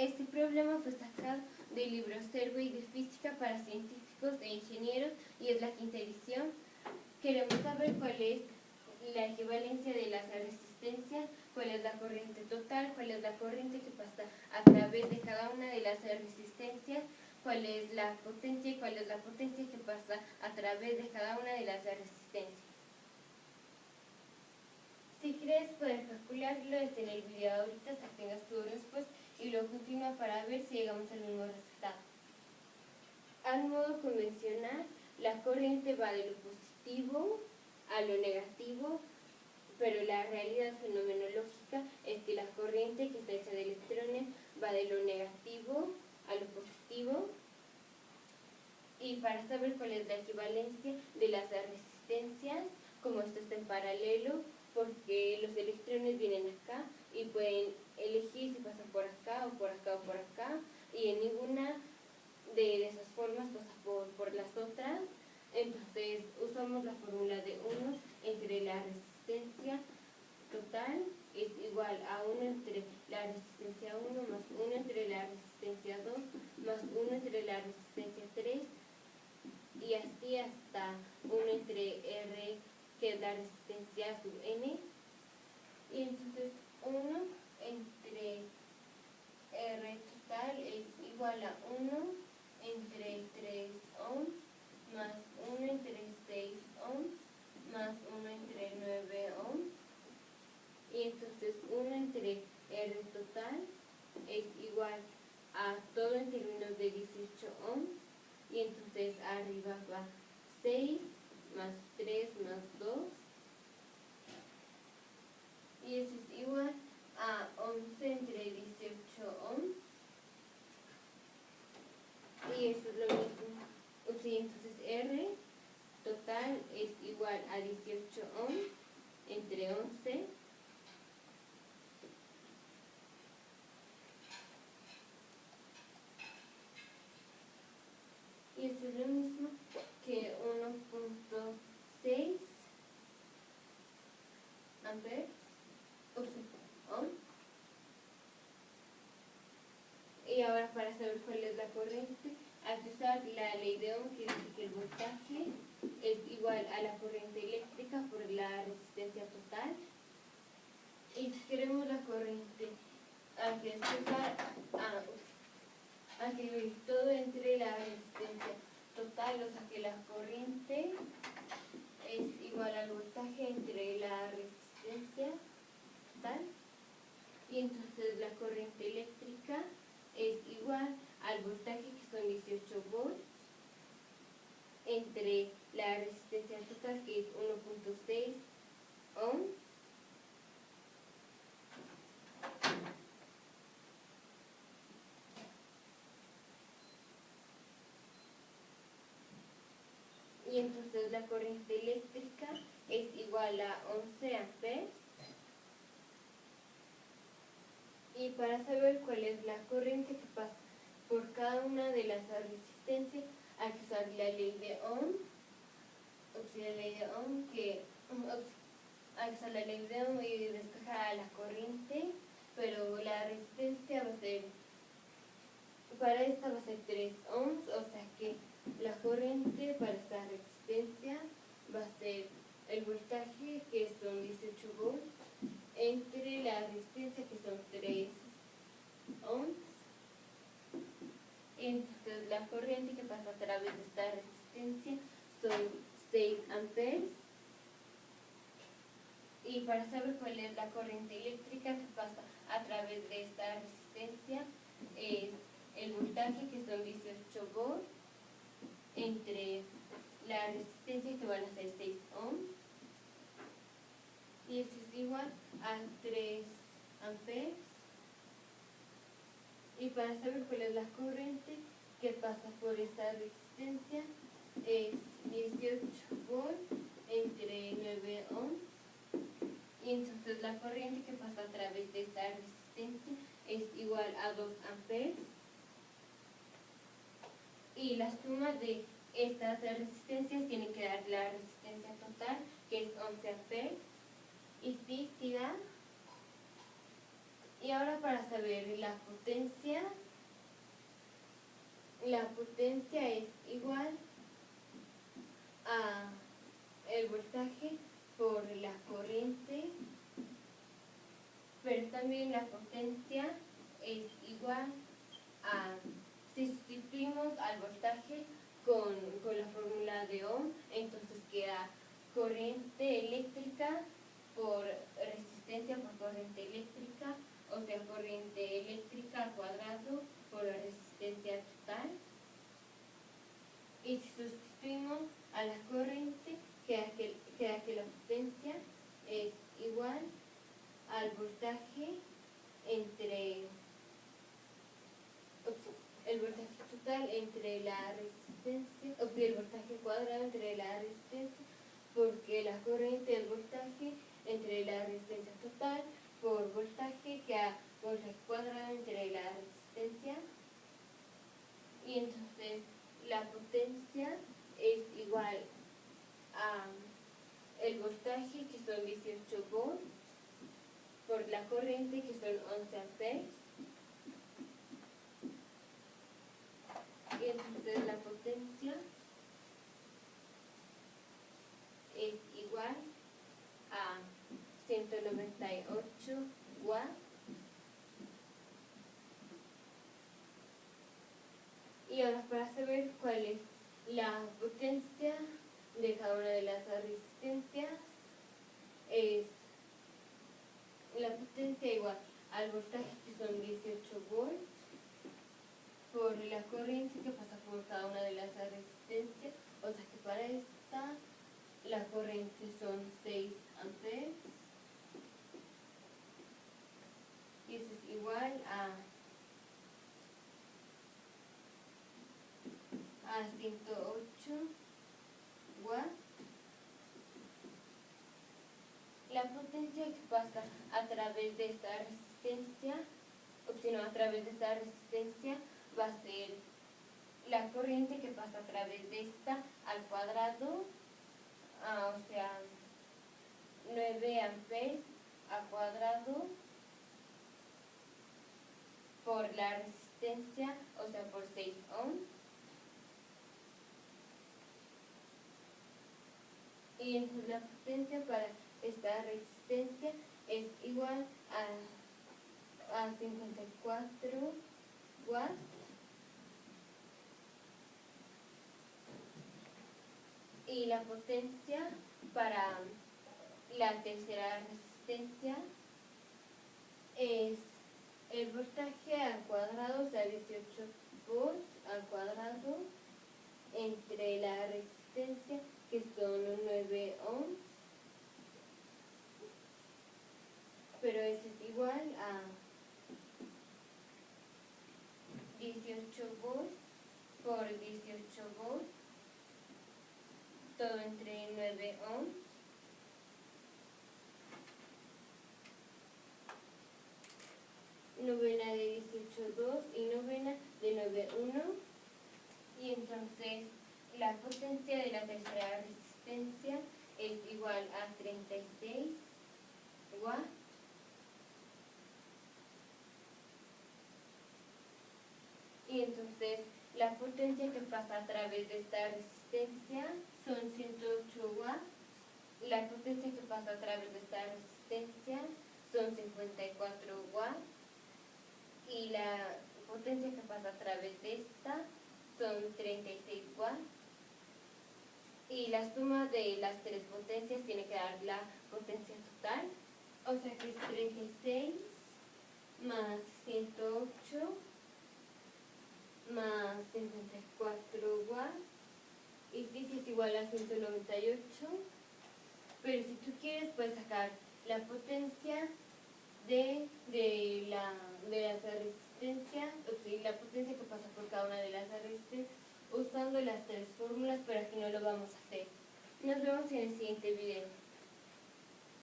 Este problema fue sacado del libro Survey de Física para Científicos e Ingenieros y es la quinta edición. Queremos saber cuál es la equivalencia de las resistencias, cuál es la corriente total, cuál es la corriente que pasa a través de cada una de las resistencias, cuál es la potencia y cuál es la potencia que pasa a través de cada una de las resistencias. Si quieres poder calcularlo, en el video ahorita hasta que tengas tu respuesta y luego continúa para ver si llegamos al mismo resultado. Al modo convencional, la corriente va de lo positivo a lo negativo, pero la realidad fenomenológica es que la corriente que está hecha de electrones va de lo negativo a lo positivo. Y para saber cuál es la equivalencia de las resistencias, como esto está en paralelo, porque los electrones vienen acá y pueden elegir si pasan por acá o por acá o por acá, y en ninguna de esas formas pasa por las otras. Entonces usamos la fórmula de 1 entre la resistencia total es igual a 1 entre la resistencia 1 más 1 entre la resistencia 2 más 1 entre la resistencia 3 y así hasta 1 entre R, que es la resistencia sub n, y entonces 1 entre R total es igual a 1 entre 3 ohms más 1 entre 6 ohms más 1 entre 9 ohms, y entonces 1 entre R total es igual a todo en términos de 18 ohms, y entonces arriba va 6 más 3 más 2, y eso es igual a 11 entre 18 ohms, y eso es lo mismo. Sí, entonces R total es igual a 18 ohms entre 11 y eso es lo mismo que 1.6 amperes ohms. Y ahora, para saber cuál es la corriente, hay que usar la ley de Ohm, que dice que el voltaje es igual a la corriente eléctrica por la resistencia total. Y si queremos la corriente, hay que dividir todo entre la resistencia total, o sea que la corriente es igual al voltaje entre la resistencia total, y entonces la corriente eléctrica es igual al voltaje, que son 18 volts, entre la resistencia total, que es 1.6 ohms, y entonces la corriente eléctrica es igual a 11 amperes. Y para saber cuál es la corriente que pasa por cada una de las resistencias, hay que usar la ley de Ohm, hay que usar la ley de Ohm y despejar a la corriente, pero la resistencia va a ser, para esta va a ser 3 ohms, o sea que la corriente para esta resistencia va a ser el voltaje, que son 18 volts, entre la resistencia, que son 3 ohms. Entonces la corriente que pasa a través de esta resistencia son 6 amperes. Y para saber cuál es la corriente eléctrica que pasa a través de esta resistencia, es el voltaje, que son 18 volts, entre la resistencia, que van a ser 6 ohms, y eso es igual a 3 amperes. Y para saber cuál es la corriente que pasa por esta resistencia, es 18 volts entre 9 ohms, y entonces la corriente que pasa a través de esta resistencia es igual a 2 amperes. Y la suma de estas resistencias tiene que dar la resistencia total, que es 11 amperes, y sí da. Y ahora, para saber la potencia, potencia es igual a el voltaje por la corriente, pero también la potencia es igual a, si sustituimos al voltaje con la fórmula de Ohm, entonces queda corriente eléctrica por resistencia por corriente eléctrica, o sea, corriente eléctrica al cuadrado por la resistencia total. Y si sustituimos a la corriente, queda que la potencia es igual al voltaje entre el voltaje total entre la resistencia, o sea, el voltaje cuadrado entre la resistencia, porque la corriente es voltaje entre la resistencia total por voltaje que a voltaje cuadrado entre la resistencia, y entonces la potencia es igual a el voltaje, que son 18 volts, por la corriente, que son 11 amperes. Y entonces la potencia es igual a 198 watts. Y ahora, para saber cuál es la potencia de cada una de las resistencias, es la potencia igual al voltaje, que son 18 volts, por la corriente que pasa por cada una de las resistencias, o sea que para esta la corriente son 6 amperes, y eso es igual a 108 watts. La potencia que pasa a través de esta resistencia, a través de esta resistencia, va a ser la corriente que pasa a través de esta al cuadrado, o sea, 9 amperes al cuadrado por la resistencia, o sea, por 6 ohms. Y entonces la potencia para esta resistencia es igual a 54 watts. Y la potencia para la tercera resistencia es el voltaje al cuadrado, o sea, 18 volts al cuadrado, entre la resistencia, que son 9 ohms, pero eso es igual a 18 volts por 18 volts, todo entre 9 ohms. Novena de 18,2 y novena de 9,1. Y entonces la potencia de la tercera resistencia es igual a 36 watts. Y entonces la potencia que pasa a través de esta resistencia son 108 watts. La potencia que pasa a través de esta resistencia son 54 watts. Y la potencia que pasa a través de esta son 36 watts. Y la suma de las tres potencias tiene que dar la potencia total. O sea que es 36 más 108 más 54 watts. Y sí es igual a 198. Pero si tú quieres, puedes sacar la potencia de las resistencias, o sea, la potencia que pasa por cada una de las resistencias, usando las tres fórmulas, pero aquí no lo vamos a hacer. Nos vemos en el siguiente video.